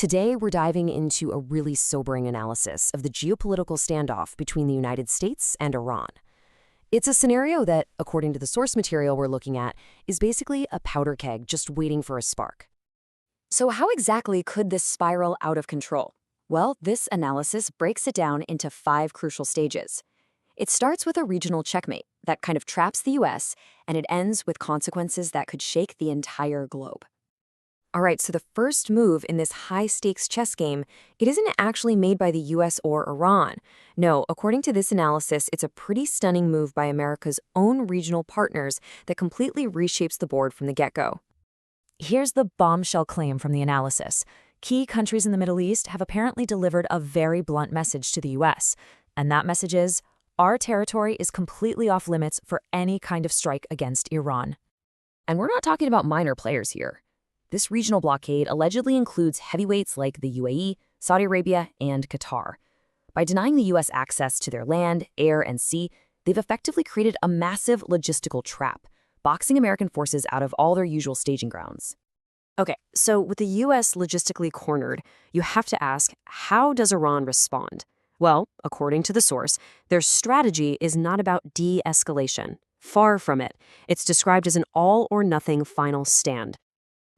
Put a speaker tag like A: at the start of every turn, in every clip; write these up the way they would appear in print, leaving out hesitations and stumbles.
A: Today, we're diving into a really sobering analysis of the geopolitical standoff between the United States and Iran. It's a scenario that, according to the source material we're looking at, is basically a powder keg just waiting for a spark. So how exactly could this spiral out of control? Well, this analysis breaks it down into 5 crucial stages. It starts with a regional checkmate that kind of traps the US, and it ends with consequences that could shake the entire globe. All right, so the first move in this high-stakes chess game, it isn't actually made by the US or Iran. No, according to this analysis, it's a pretty stunning move by America's own regional partners that completely reshapes the board from the get-go. Here's the bombshell claim from the analysis. Key countries in the Middle East have apparently delivered a very blunt message to the US, and that message is, our territory is completely off limits for any kind of strike against Iran. And we're not talking about minor players here. This regional blockade allegedly includes heavyweights like the UAE, Saudi Arabia, and Qatar. By denying the U.S. access to their land, air, and sea, they've effectively created a massive logistical trap, boxing American forces out of all their usual staging grounds. Okay, so with the U.S. logistically cornered, you have to ask, how does Iran respond? Well, according to the source, their strategy is not about de-escalation. Far from it. It's described as an all-or-nothing final stand.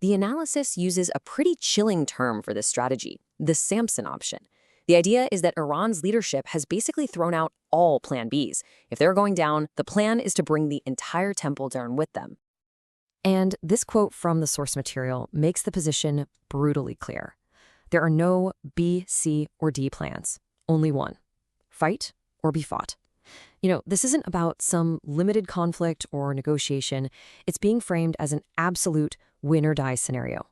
A: The analysis uses a pretty chilling term for this strategy, the Samson option. The idea is that Iran's leadership has basically thrown out all plan Bs. If they're going down, the plan is to bring the entire temple down with them. And this quote from the source material makes the position brutally clear. There are no B, C, or D plans. Only one. Fight or be fought. This isn't about some limited conflict or negotiation. It's being framed as an absolute win-or-die scenario.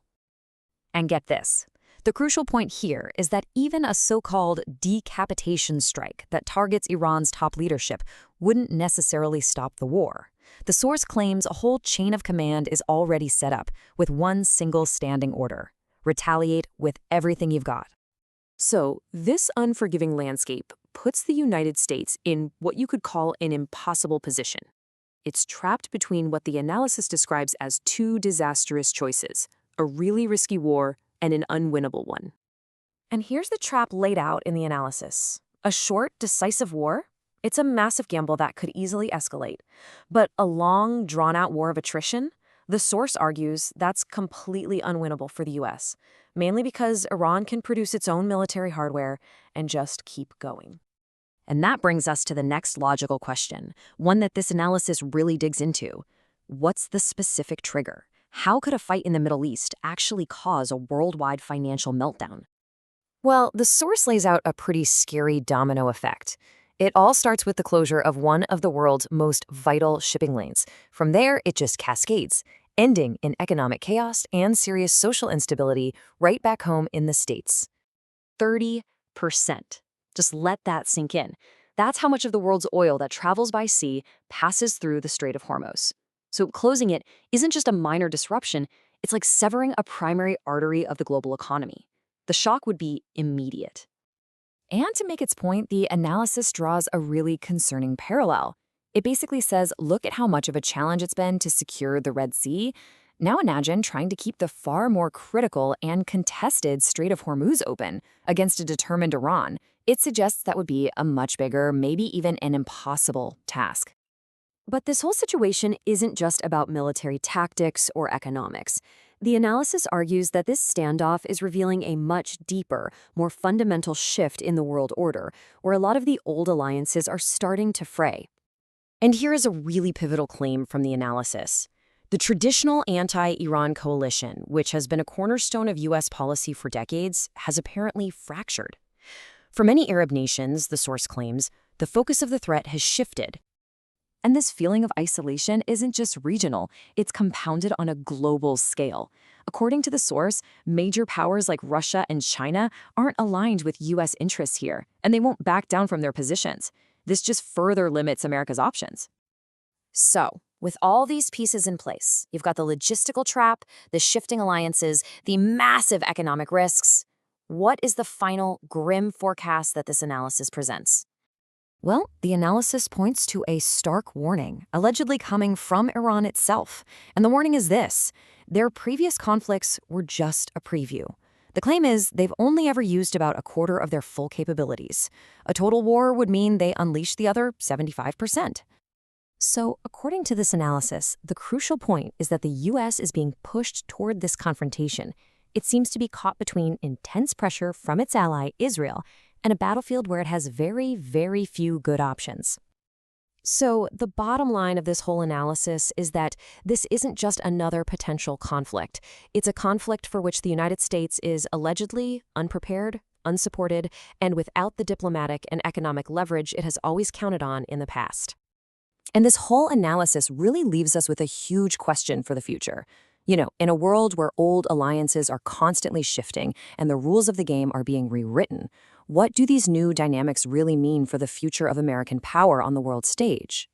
A: And get this. The crucial point here is that even a so-called decapitation strike that targets Iran's top leadership wouldn't necessarily stop the war. The source claims a whole chain of command is already set up with one single standing order. Retaliate with everything you've got. So, this unforgiving landscape puts the United States in what you could call an impossible position. It's trapped between what the analysis describes as 2 disastrous choices, a really risky war and an unwinnable one. And here's the trap laid out in the analysis. A short, decisive war? It's a massive gamble that could easily escalate. But a long, drawn-out war of attrition? The source argues that's completely unwinnable for the US, mainly because Iran can produce its own military hardware and just keep going. And that brings us to the next logical question, one that this analysis really digs into. What's the specific trigger? How could a fight in the Middle East actually cause a worldwide financial meltdown? Well, the source lays out a pretty scary domino effect. It all starts with the closure of one of the world's most vital shipping lanes. From there, it just cascades, ending in economic chaos and serious social instability right back home in the States. 30%. Just let that sink in. That's how much of the world's oil that travels by sea passes through the Strait of Hormuz. So closing it isn't just a minor disruption, it's like severing a primary artery of the global economy. The shock would be immediate. And to make its point, the analysis draws a really concerning parallel. It basically says, look at how much of a challenge it's been to secure the Red Sea. Now imagine trying to keep the far more critical and contested Strait of Hormuz open against a determined Iran. It suggests that would be a much bigger, maybe even an impossible task. But this whole situation isn't just about military tactics or economics. The analysis argues that this standoff is revealing a much deeper, more fundamental shift in the world order, where a lot of the old alliances are starting to fray. And here is a really pivotal claim from the analysis. The traditional anti-Iran coalition, which has been a cornerstone of U.S. policy for decades, has apparently fractured. For many Arab nations, the source claims, the focus of the threat has shifted. And this feeling of isolation isn't just regional, it's compounded on a global scale. According to the source, major powers like Russia and China aren't aligned with U.S. interests here, and they won't back down from their positions. This just further limits America's options. So, with all these pieces in place, you've got the logistical trap, the shifting alliances, the massive economic risks. What is the final grim forecast that this analysis presents? Well, the analysis points to a stark warning, allegedly coming from Iran itself. And the warning is this: their previous conflicts were just a preview. The claim is they've only ever used about a quarter of their full capabilities. A total war would mean they unleash the other 75%. So, according to this analysis, the crucial point is that the U.S. is being pushed toward this confrontation. It seems to be caught between intense pressure from its ally, Israel, and a battlefield where it has very, very few good options. So, the bottom line of this whole analysis is that this isn't just another potential conflict. It's a conflict for which the United States is allegedly unprepared, unsupported, and without the diplomatic and economic leverage it has always counted on in the past. And this whole analysis really leaves us with a huge question for the future. In a world where old alliances are constantly shifting and the rules of the game are being rewritten, what do these new dynamics really mean for the future of American power on the world stage?